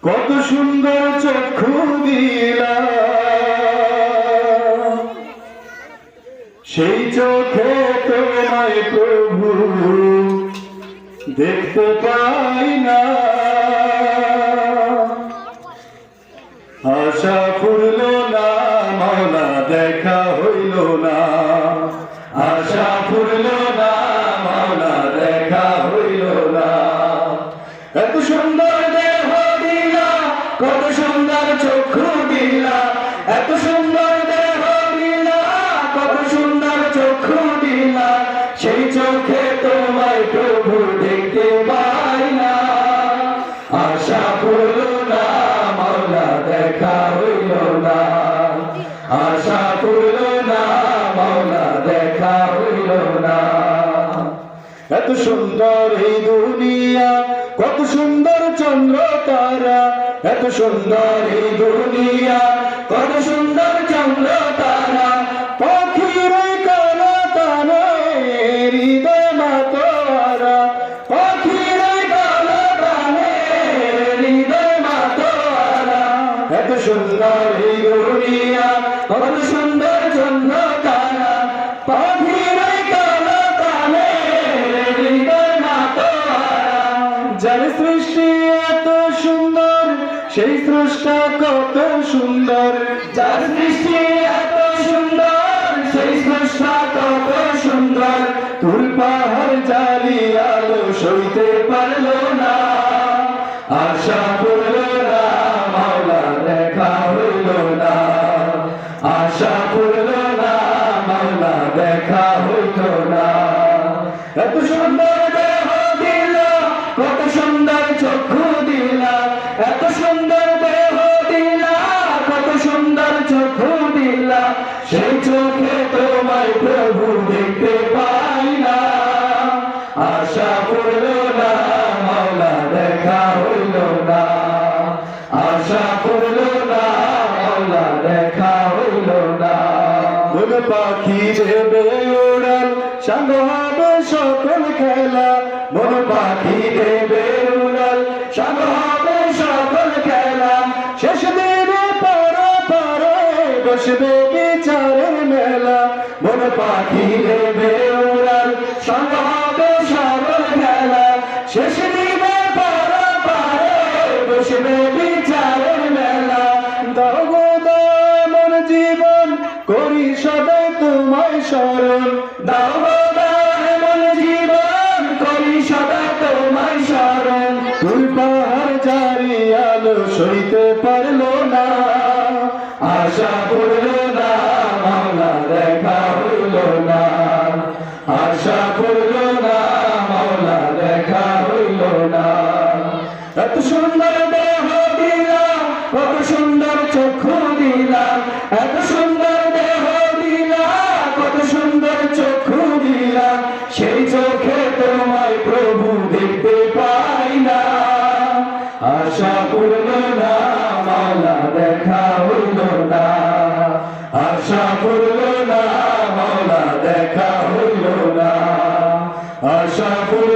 কত সুন্দর চক্ষু দিলা, সেই চোখে তোমায় প্রভু দেখতে পাই না। আশা ফুরল না মাওলা, দেখা হইল না। আশা ফুরল না মাওলা, দেখা হইল না। এত সুন্দর দেহ দিলা, কত সুন্দর চক্ষু দিলা, এত সুন্দর দেহ দিলা, কত সুন্দর চক্ষু দিলা, সেই চোখে তোমায় প্রভু দেখতে পাই না। আশা ফুরল না মাওলা, দেখা হইল না। আশা ফুরল না মাওলা, দেখা হইল না। এত সুন্দর এই দুনিয়া, কত সুন্দর চন্দ্র তারা, এত সুন্দর এই দুনিয়া, কত সুন্দর চন্দ্র তারা, পাখির কানা তারা, হৃদয় মাতোয়ারা, পাখির কানা তারা, হৃদয় মাতোয়ারা। এত সুন্দর এই দুনিয়া, কত সুন্দর চন্দ্র তারা, পাখির কানা তারা, হৃদয় মাতোয়ারা। যার সৃষ্টি এত সুন্দর, সেই স্রষ্টা কত সুন্দর। যার সৃষ্টি এত সুন্দর, সেই স্রষ্টা কত সুন্দর। তুর পাহাড় জালি আলো সইতে পারল না। আশা ফুরল না মাওলা, দেখা হইল না। আশা ফুরল না মাওলা, দেখা হইল না। এত সুন্দর দেহ দিলা, কত সুন্দর চক্ষু দিলা, এত সুন্দর দেহ দিলা, কত সুন্দর চক্ষু দিলা, সেই চোখে তোমায় প্রভু দেখতে পাই না। আশা ফুরল না মাওলা, দেখা হইল না। আশা ফুরল না মাওলা, দেখা হইল না। মন পাখি দেবে উড়াল, সাঙ্গ হবে সকল খেলা। মন পাখি দেবে উড়াল, সাঙ্গ হবে সকল খেলা। শেষ দিনে পারে পারে বসবে বিচারের মেলা। মন পাখি দেবে উড়াল, সাঙ্গ হবে সকল খেলা। শেষ দিনে পারে পারে বসবে বিচারের মেলা। দাও গো দাও মন জীবন, করি সদাই তোমায় স্মরণ। দাও গো দাও মন জীবন, করি সদাই তোমায় স্মরণ। তুই পাহাড় জারি আলো সইতে পারল না। আশা ফুরল না মাওলা, দেখা হইল না। আশা ফুরল না মাওলা, দেখা হইল না। এত সুন্দর দেহ দিলা, কত সুন্দর চক্ষু দিলা, এত সুন্দর দেহ দিলা, কত সুন্দর চক্ষু দিলা, সেই চোখে তোমায় প্রভু দেখতে পাই না। আশা ফুরল না মাওলা, দেখা হইল না। আশা ফুরল না মাওলা, দেখা হইল না। আশা ফুরল